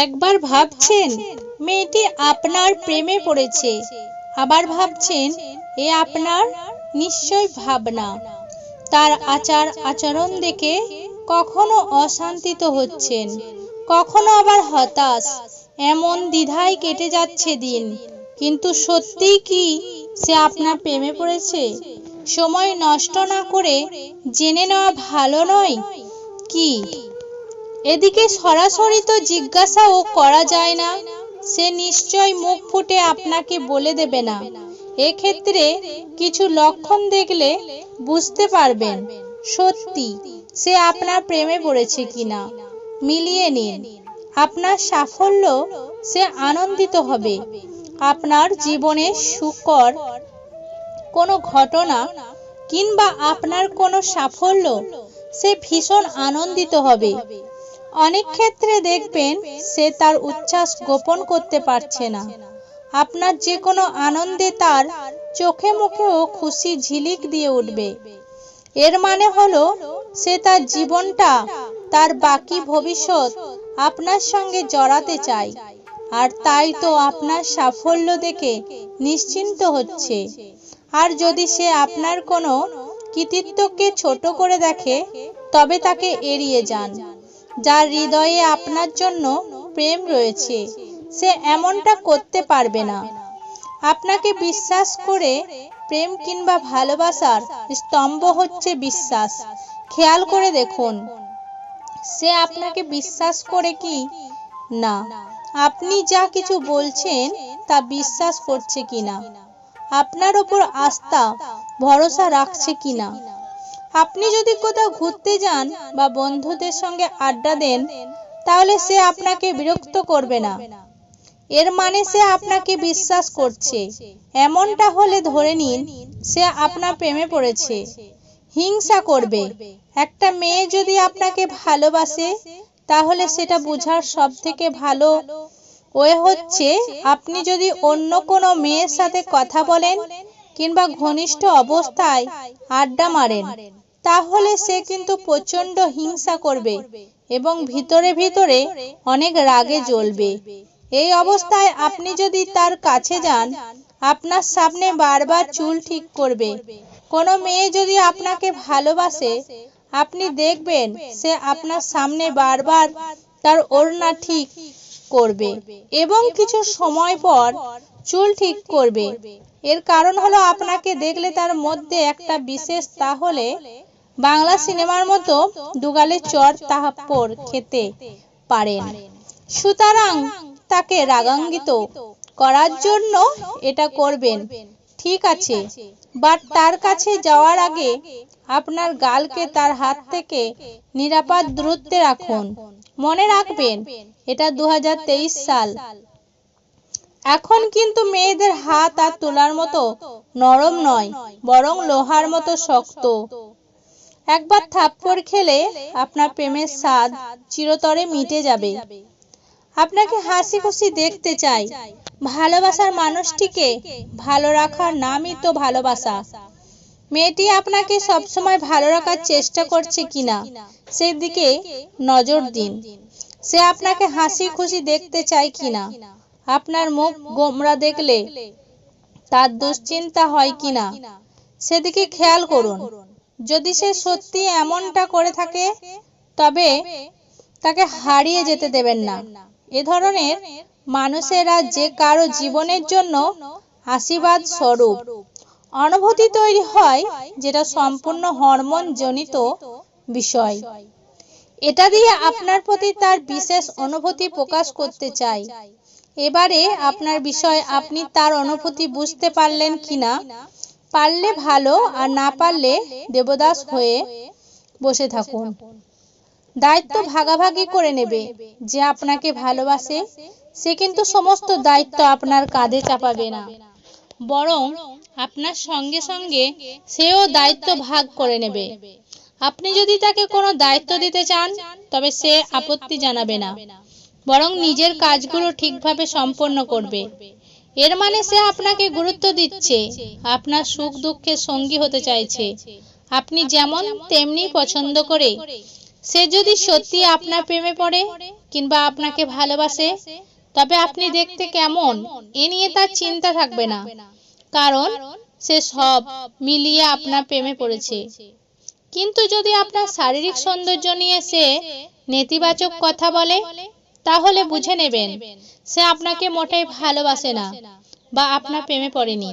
একবার ভাবছেন মেয়েটি আপনার প্রেমে পড়েছে, আবার ভাবছেন এ আপনার নিশ্চয় ভাবনা। তার আচার আচরণ দেখে কখনো অশান্তিত হচ্ছেন, কখনো আবার হতাশ। এমন দ্বিধায় কেটে যাচ্ছে দিন। কিন্তু সত্যিই কি সে আপনার প্রেমে পড়েছে? সময় নষ্ট না করে জেনে নেওয়া ভালো নয় কি? এদিকে সরাসরি তো জিজ্ঞাসাও করা যায় না, সে নিশ্চয় মুখ ফুটে আপনাকে বলে দেবে না। এক্ষেত্রে কিছু লক্ষণ দেখলে বুঝতে পারবেন সত্যি সে আপনার প্রেমে পড়েছে কিনা। মিলিয়ে নিন। আপনার সাফল্য সে আনন্দিত হবে। আপনার জীবনে সুখকর কোনো ঘটনা কিংবা আপনার কোনো সাফল্য সে ভীষণ আনন্দিত হবে। অনেক ক্ষেত্রে দেখবেন সে তার উচ্ছ্বাস গোপন করতে পারছে না। আপনার যে কোনো আনন্দে তার চোখে মুখেও খুশি ঝিলিক দিয়ে উঠবে। এর মানে হলো সে তার জীবনটা, তার বাকি ভবিষ্যৎ আপনার সঙ্গে জড়াতে চায়। আর তাই তো আপনার সাফল্য দেখে নিশ্চিন্ত হচ্ছে। আর যদি সে আপনার কোনো কৃতিত্বকে ছোট করে দেখে তবে তাকে এড়িয়ে যান। যার হৃদয়ে আপনার জন্য প্রেম রয়েছে সে এমনটা করতে পারবে না। আপনাকে বিশ্বাস করে প্রেম কিংবা ভালোবাসার স্তম্ভ হচ্ছে বিশ্বাস। খেয়াল করে দেখুন সে আপনাকে বিশ্বাস করে কি না, আপনি যা কিছু বলছেন তা বিশ্বাস করছে কিনা, আপনার উপর আস্থা ভরসা রাখছে কিনা। আপনি যদি কোথাও ঘুরতে যান বা বন্ধুদের সঙ্গে আড্ডা দেন তাহলে সে আপনাকে বিরক্ত করবে না। এর মানে সে আপনাকে বিশ্বাস করছে। এমনটা হলে ধরে নিন সে আপনার প্রেমে পড়েছে। হিংসা করবে। একটা মেয়ে যদি আপনাকে ভালোবাসে তাহলে সেটা বোঝার সব থেকে ভালো ওয়ে হচ্ছে আপনি যদি অন্য কোনো মেয়ের সাথে কথা বলেন কিংবা ঘনিষ্ঠ অবস্থায় আড্ডা মারেন তাহলে সে কিন্তু প্রচন্ড হিংসা করবে এবং ভিতরে ভিতরে অনেক রাগে জ্বলবে। এই অবস্থায় আপনি যদি তার কাছে যান আপনার সামনে বারবার চুল ঠিক করবে। কোনো মেয়ে যদি আপনাকে ভালোবাসে আপনি দেখবেন সে আপনার সামনে বারবার তার ওড়না ঠিক করবে এবং কিছু সময় পর চুল ঠিক করবে। এর কারণ হলো আপনাকে দেখলে তার মধ্যে একটা বিশেষ, তাহলে বাংলা সিনেমার মতো দুগালে চড় থাপ্পড় খেতে পারেন। সুতরাং তাকে রাগান্বিত করার জন্য এটা করবেন, ঠিক আছে, বাট তার কাছে যাওয়ার আগে আপনার গালকে তার হাত থেকে নিরাপদ দূরত্বে রাখুন। মনে রাখবেন এটা 2023 সাল। এখন কিন্তু মেয়েদের হাত আর তুলার মতো নরম নয়, বরং লোহার মতো শক্ত। একবার থাপ্পড় খেলে আপনার প্রেমের স্বাদ চিরতরে মিটে যাবে। আপনাকে হাসি খুশি দেখতে চাই। ভালোবাসার মানুষটিকে ভালো রাখার নামই তো ভালোবাসা। মেয়েটি আপনাকে সবসময় ভালো রাখার চেষ্টা করছে কিনা সেদিকে নজর দিন। সে আপনাকে হাসি খুশি দেখতে চায় কিনা, আপনার মুখ গোমরা দেখলে তার দুশ্চিন্তা হয় কিনা সেদিকে খেয়াল করুন। যদি সে সত্যি এমনটা করে থাকে তবে তাকে হারিয়ে যেতে দেবেন না। এ ধরনের মানুষেরা যে কারো জীবনের জন্য আশীর্বাদ স্বরূপ। অনুভূতি তৈরি হয় যেটা সম্পূর্ণ হরমোন জনিত বিষয়। এটা দিয়ে আপনার প্রতি তার বিশেষ অনুভূতি প্রকাশ করতে চাই। এবারে আপনার বিষয়, আপনি তার অনুভূতি বুঝতে পারলেন কিনা। পারলে ভালো, আর না পারলে দেবদাস হয়ে বসে থাকুন। দায়িত্ব ভাগাভাগি করে নেবে। যে আপনাকে ভালোবাসে সে কিন্তু সমস্ত দায়িত্ব আপনার কাঁধে চাপাবে না, বরং আপনার সঙ্গে সঙ্গে সেও দায়িত্ব ভাগ করে নেবে। আপনি যদি তাকে কোনো দায়িত্ব দিতে চান তবে সে আপত্তি জানাবে না, বরং নিজের কাজগুলো ঠিকভাবে সম্পন্ন করবে। এর মানে সে আপনাকে গুরুত্ব দিচ্ছে, আপনার সুখ দুঃখের সঙ্গী হতে চাইছে। আপনি যেমন তেমনি পছন্দ করে। সে যদি সত্যি আপনার প্রেমে পড়ে কিংবা আপনাকে ভালোবাসে, তবে আপনি দেখতে কেমন এ নিয়ে তার চিন্তা থাকবে না, কারণ সে সব মিলিয়ে আপনার প্রেমে পড়েছে। কিন্তু যদি আপনার শারীরিক সৌন্দর্য নিয়ে সে নেতিবাচক কথা বলে, তাহলে বুঝে নেবেন সে আপনাকে মোটেই ভালোবাসে না বা আপনার প্রেমে পড়েনি।